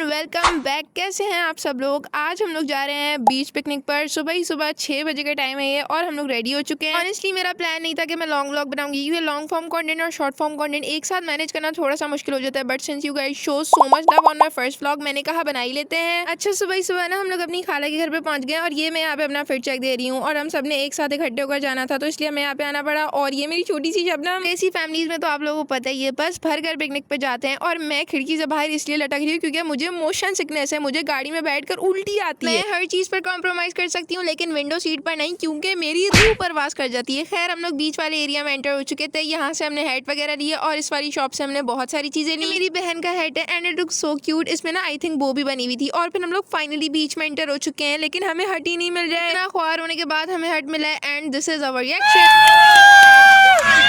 Welcome back. कैसे हैं आप सब लोग। आज हम लोग जा रहे हैं बीच पिकनिक पर। सुबह ही सुबह 6 बजे का टाइम है ये और हम लोग रेडी हो चुके हैं। ऑनेस्टली मेरा प्लान नहीं था कि मैं लॉन्ग व्लॉग बनाऊंगी, क्योंकि लॉन्ग फॉर्म कंटेंट और शॉर्ट फॉर्म कंटेंट एक साथ मैनेज करना थोड़ा सा मुश्किल हो जाता है। But since you guys show so much love on my first vlog, मैंने कहा बना ही लेते हैं। अच्छा, सुबह ही सुबह ना हम लोग अपनी खाला के घर पे पहुंच गए और ये मैं यहाँ पे अपना फिट चेक दे रही हूँ और हम सब ने एक साथ इकट्ठे होकर जाना था, तो इसलिए हमें यहाँ पे आना पड़ा। और ये मेरी छोटी सी शबनम। ऐसी फैमिलीज में तो आप लोगों को पता ही है, बस भर कर पिकनिक पे जाते हैं और मैं खिड़की से बाहर इसलिए लटक रही हूँ क्योंकि मुझे मोशन सिकनेस है, मुझे गाड़ी में बैठकर उल्टी आती है। मैं हर चीज पर कॉम्प्रोमाइज कर सकती हूँ लेकिन विंडो सीट पर नहीं, क्योंकि मेरी रूह परवास कर जाती है। खैर, हम लोग बीच वाले एरिया में एंटर हो चुके थे। यहाँ से हमने हैट वगैरह लिए और इस वाली शॉप से हमने बहुत सारी चीजें ली। मेरी बहन का हैट है and it looks so cute. इसमें ना आई थिंक वो भी बनी हुई थी। और फिर हम लोग फाइनली बीच में एंटर हो चुके हैं, लेकिन हमें हट ही नहीं मिल रहा है। इतना ख्वार होने के बाद हमें हट मिला है and this is our reaction.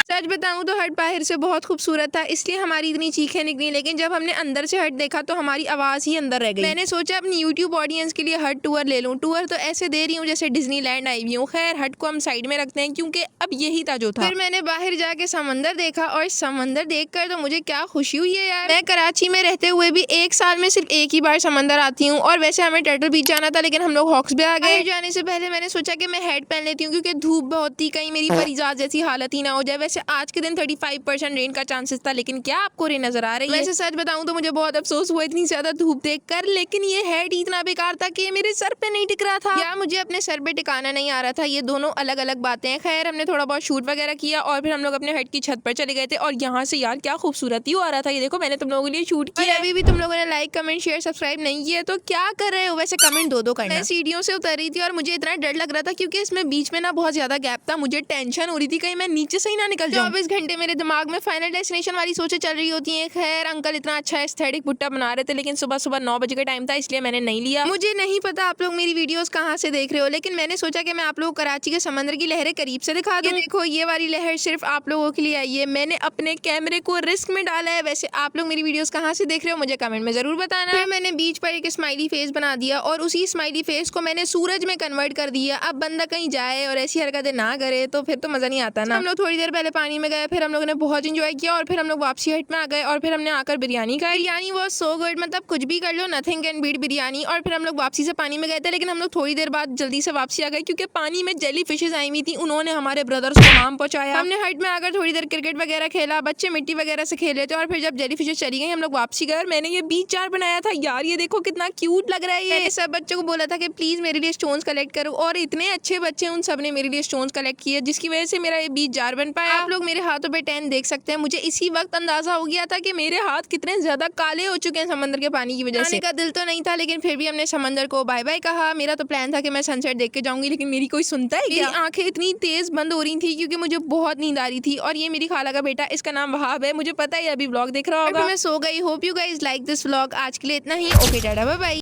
सच बताऊं तो हट बाहर से बहुत खूबसूरत था, इसलिए हमारी इतनी चीखें निकली, लेकिन जब हमने अंदर से हट देखा तो हमारी आवाज ही अंदर रह गई। मैंने सोचा अपनी यूट्यूब ऑडियंस के लिए हट टूर ले लूं। टूर तो ऐसे दे रही हूँ जैसे डिज्नीलैंड आई हुई हूँ। खैर, हट को हम साइड में रखते हैं क्योंकि अब यही था जो था। फिर मैंने बाहर जाके समंदर देखा और समंदर देखकर तो मुझे क्या खुशी हुई है यार। मैं कराची में रहते हुए भी एक साल में सिर्फ एक ही बार समंदर आती हूँ और वैसे हमें टर्टल बीच जाना था, लेकिन हम लोग हॉक्स भी आ गए। जाने से पहले मैंने सोचा कि मैं हैट पहन लेती हूँ क्योंकि धूप बहुत थी, कहीं मेरी परिजात जैसी हालत ही ना हो जाए। वैसे आज के दिन 35% रेन का चांसेस था, लेकिन क्या आपको रेन नजर आ रही है? वैसे सच बताऊं तो मुझे बहुत अफसोस हुआ इतनी ज्यादा धूप देखकर, लेकिन ये हैट इतना बेकार था कि मेरे सर पे नहीं टिक रहा था या मुझे अपने सर पे टिकाना नहीं आ रहा था। ये दोनों अलग अलग बातें हैं। खैर, हमने थोड़ा बहुत शूट वगैरह किया और फिर हम लोग अपने हट की छत पर चले गए थे और यहाँ से यार क्या खूबसूरत व्यू आ रहा था। ये देखो, मैंने तुम लोगों के लिए शूट किया। अभी भी तुम लोगों ने लाइक कमेंट शेयर सब्सक्राइब नहीं किया तो क्या कर रहे हो? वैसे कमेंट दो करना। मैं सीढ़ियों से उतर रही थी और मुझे इतना डर लग रहा था क्योंकि इसमें बीच में ना बहुत ज्यादा गैप था। मुझे टेंशन हो रही थी कहीं मैं नीचे से ही ना निकल जाऊं। 24 घंटे मेरे दिमाग में फाइनल डेस्टिनेशन वाली सोचें चल रही होती हैं। खैर, अंकल इतना अच्छा एस्थेटिक भुट्टा बना रहे थे, लेकिन सुबह सुबह 9 बजे का टाइम था, इसलिए मैंने नहीं लिया। मुझे नहीं पता आप लोग मेरी वीडियोस कहाँ से देख रहे हो, लेकिन मैंने सोचा कि मैं आप लोगों को कराची के समंदर की लहरें करीब से दिखा दूं। देखो, ये वाली लहर सिर्फ आप लोगों के लिए आई है। मैंने अपने कैमरे को रिस्क में डाला है। वैसे आप लोग मेरी वीडियोस कहाँ से देख रहे हो मुझे कमेंट में जरूर बताना। फिर मैंने बीच पर एक स्माइली फेस बना दिया और उसी स्माइली फेस को मैंने सूरज में कन्वर्ट कर दिया। अब बंदा कहीं जाए और ऐसी हरकतें ना करे तो फिर तो मजा नहीं आता ना। हम लोग थोड़ी देर पहले पानी में गए, फिर हम लोगों ने बहुत इंजॉय किया और फिर हम लोग वापसी हट में आ गए और फिर हमने आकर बिरयानी खाई। बिरयानी वाज सो गुड, मतलब कुछ भी कर लो, नथिंग कैन बीट बिरयानी। और फिर हम लोग वापसी से पानी में गए थे, लेकिन हम लोग थोड़ी देर बाद जल्दी से वापसी आ गए क्योंकि पानी में जेली फिशेज आई हुई थी। उन्होंने हमारे ब्रदर्स को हार्म पहुंचाया। हमने हट में आकर थोड़ी देर क्रिकेट वगैरह खेला, बच्चे मिट्टी वगैरह से खेले थे और फिर जब जेली फिशेज चली गई हम लोग वापसी गए और मैंने ये बीच जार बनाया था। यार ये देखो कितना क्यूट लग रहा है। मैंने सब बच्चों को बोला था कि प्लीज मेरे लिए स्टोन्स कलेक्ट करो और इतने अच्छे बच्चे उन सब ने मेरे लिए स्टोन्स कलेक्ट किए, जिसकी वजह से मेरा ये बीच जार बन पाया। आप लोग मेरे हाथों पे टैन देख सकते हैं। मुझे इसी वक्त अंदाजा हो गया था कि मेरे हाथ कितने ज्यादा काले हो चुके हैं समंदर के पानी की वजह से। आने का दिल तो नहीं था, लेकिन फिर भी हमने समंदर को बाय बाय कहा। मेरा तो प्लान था कि मैं सनसेट देख के जाऊंगी, लेकिन मेरी कोई सुनता है क्या? आंखें इतनी तेज बंद हो रही थी क्योंकि मुझे बहुत नींद आ रही थी। और ये मेरी खाला का बेटा, इसका नाम वहाब है, मुझे पता है अभी व्लॉग देख रहा होगा। मैं सो गई। Hope you guys like this vlog. आज के लिए इतना ही। Okay tata, bye bye.